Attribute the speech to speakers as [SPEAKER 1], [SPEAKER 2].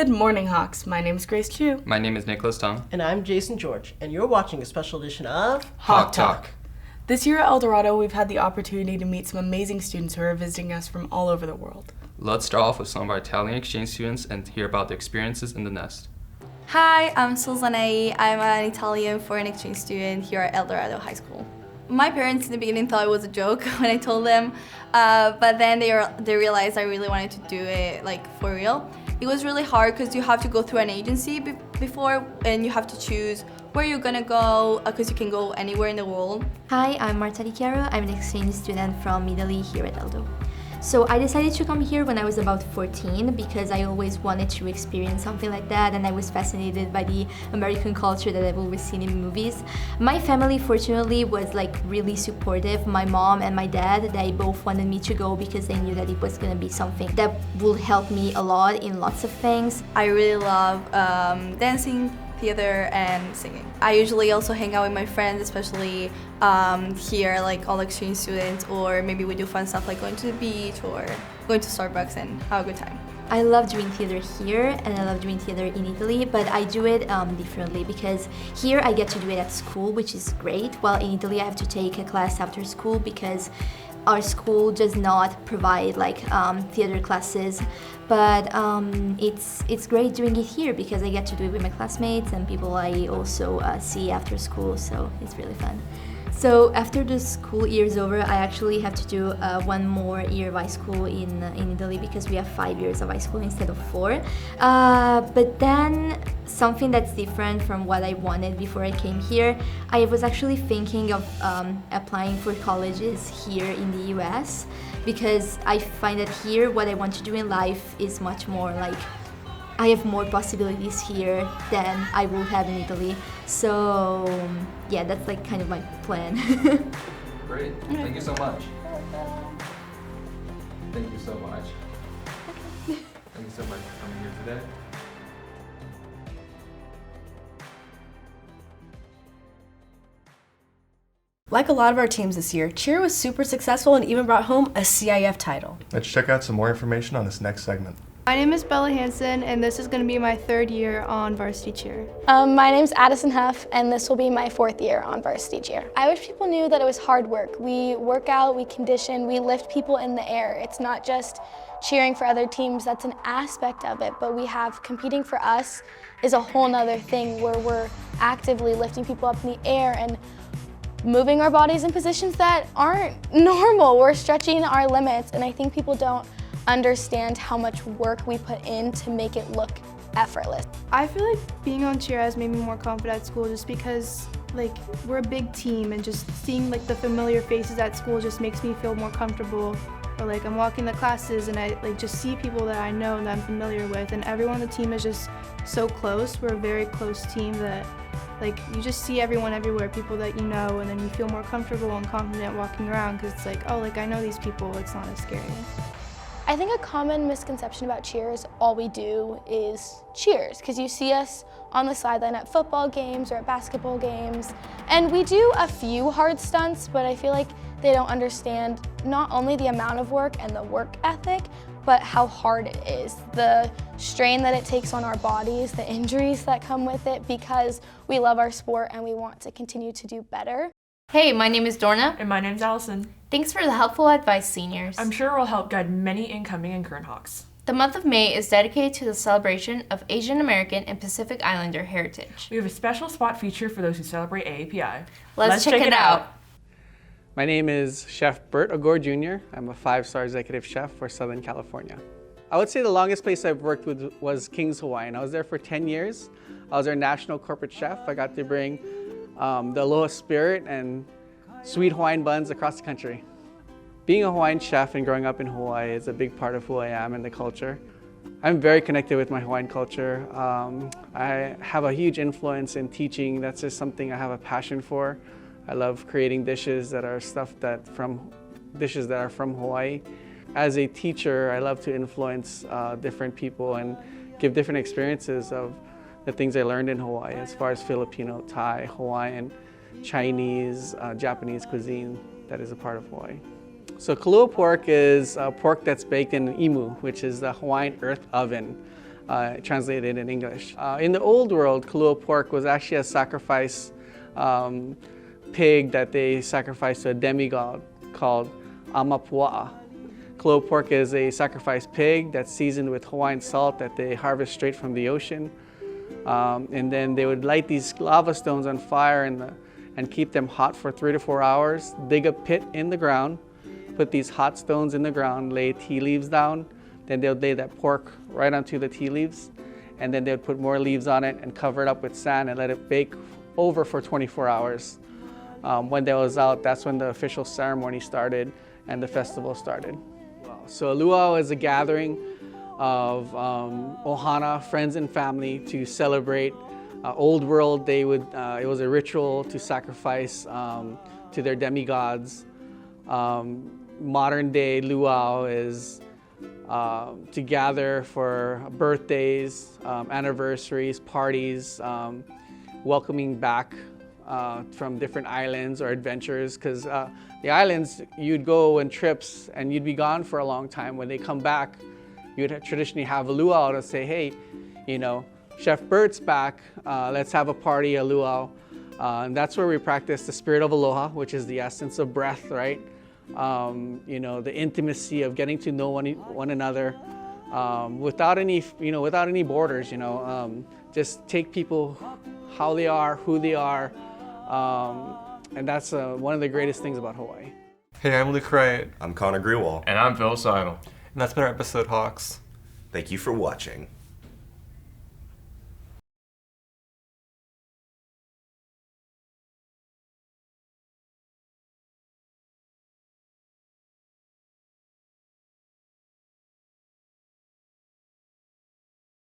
[SPEAKER 1] Good morning, Hawks. My name is Grace Chu.
[SPEAKER 2] My name is Nicholas Tong.
[SPEAKER 3] And I'm Jason George, and you're watching a special edition of
[SPEAKER 2] Hawk Talk.
[SPEAKER 1] This year at El Dorado, we've had the opportunity to meet some amazing students who are visiting us from all over the world.
[SPEAKER 2] Let's start off with some of our Italian exchange students and hear about the experiences in the nest.
[SPEAKER 4] Hi, I'm Susanna. I'm an Italian foreign exchange student here at El Dorado High School. My parents in the beginning thought it was a joke when I told them, but then they realized I really wanted to do it for real. It was really hard because you have to go through an agency before, and you have to choose where you're gonna go because you can go anywhere in the world.
[SPEAKER 5] Hi, I'm Marta Di Chiaro. I'm an exchange student from Italy here at Eldo. So I decided to come here when I was about 14 because I always wanted to experience something like that, and I was fascinated by the American culture that I've always seen in movies. My family fortunately was really supportive. My mom and my dad, they both wanted me to go because they knew that it was going to be something that will help me a lot in lots of things.
[SPEAKER 4] I really love dancing, theater, and singing. I usually also hang out with my friends, especially here, all exchange students, or maybe we do fun stuff like going to the beach or going to Starbucks and have a good time.
[SPEAKER 5] I love doing theater here and I love doing theater in Italy, but I do it differently because here I get to do it at school, which is great, while in Italy I have to take a class after school because our school does not provide theater classes, but it's great doing it here because I get to do it with my classmates and people I also see after school, so it's really fun. So after the school year is over, I actually have to do one more year of high school in Italy because we have 5 years of high school instead of 4. But then something that's different from what I wanted before I came here, I was actually thinking of applying for colleges here in the US because I find that here what I want to do in life is much more I have more possibilities here than I will have in Italy. So yeah, that's kind of my plan.
[SPEAKER 2] Great. Thank you so much. Thank you so much. Thank you so much for coming here today.
[SPEAKER 6] Like a lot of our teams this year, Cheer was super successful and even brought home a CIF title.
[SPEAKER 7] Let's check out some more information on this next segment.
[SPEAKER 8] My name is Bella Hansen, and this is going to be my 3rd year on Varsity Cheer.
[SPEAKER 9] My name's Addison Huff, and this will be my 4th year on Varsity Cheer. I wish people knew that it was hard work. We work out, we condition, we lift people in the air. It's not just cheering for other teams, that's an aspect of it, but we have competing for us is a whole nother thing where we're actively lifting people up in the air and moving our bodies in positions that aren't normal. We're stretching our limits, and I think people don't understand how much work we put in to make it look effortless.
[SPEAKER 8] I feel like being on cheer has made me more confident at school just because we're a big team, and just seeing the familiar faces at school just makes me feel more comfortable. Or I'm walking the classes and I just see people that I know and that I'm familiar with, and everyone on the team is just so close. We're a very close team that you just see everyone everywhere, people that you know, and then you feel more comfortable and confident walking around because it's I know these people, it's not as scary.
[SPEAKER 9] I think a common misconception about cheer is all we do is cheers, because you see us on the sideline at football games or at basketball games, and we do a few hard stunts, but I feel like they don't understand not only the amount of work and the work ethic, but how hard it is, the strain that it takes on our bodies, the injuries that come with it, because we love our sport and we want to continue to do better.
[SPEAKER 10] Hey, my name is Dorna.
[SPEAKER 11] And my name's Allison.
[SPEAKER 10] Thanks for the helpful advice, seniors.
[SPEAKER 11] I'm sure it will help guide many incoming and current Hawks.
[SPEAKER 10] The month of May is dedicated to the celebration of Asian American and Pacific Islander heritage.
[SPEAKER 11] We have a special spot feature for those who celebrate AAPI.
[SPEAKER 10] Let's check it out.
[SPEAKER 12] My name is Chef Bert Agor Jr. I'm a 5-star executive chef for Southern California. I would say the longest place I've worked with was King's Hawaiian. I was there for 10 years. I was their national corporate chef. I got to bring the aloha spirit and sweet Hawaiian buns across the country. Being a Hawaiian chef and growing up in Hawaii is a big part of who I am and the culture. I'm very connected with my Hawaiian culture. I have a huge influence in teaching. That's just something I have a passion for. I love creating dishes that are dishes that are from Hawaii. As a teacher, I love to influence different people and give different experiences of the things I learned in Hawaii as far as Filipino, Thai, Hawaiian, Chinese, Japanese cuisine that is a part of Hawaii. So kalua pork is pork that's baked in an imu, which is the Hawaiian earth oven. translated in English. In the old world, Kalua pork was actually a sacrifice pig that they sacrificed to a demigod called Amapua'a. Kalua pork is a sacrifice pig that's seasoned with Hawaiian salt that they harvest straight from the ocean. And then they would light these lava stones on fire and keep them hot for 3 to 4 hours, dig a pit in the ground, put these hot stones in the ground, lay tea leaves down, then they would lay that pork right onto the tea leaves, and then they would put more leaves on it and cover it up with sand and let it bake over for 24 hours. When that was out, that's when the official ceremony started and the festival started. So a luau is a gathering of ohana, friends and family, to celebrate. Old world, it was a ritual to sacrifice to their demigods. Modern day luau is to gather for birthdays, anniversaries, parties, welcoming back from different islands or adventures, because the islands, you'd go on trips and you'd be gone for a long time. When they come back, you'd traditionally have a luau to say, hey, you know, Chef Bert's back, let's have a party, a luau. And that's where we practice the spirit of aloha, which is the essence of breath, right? You know, the intimacy of getting to know one another without any borders, you know. Just take people how they are, who they are. And that's one of the greatest things about Hawaii.
[SPEAKER 13] Hey, I'm Luke Wright.
[SPEAKER 14] I'm Connor Grewal.
[SPEAKER 15] And I'm Phil Seidel.
[SPEAKER 13] And that's been our episode, Hawks.
[SPEAKER 14] Thank you for watching.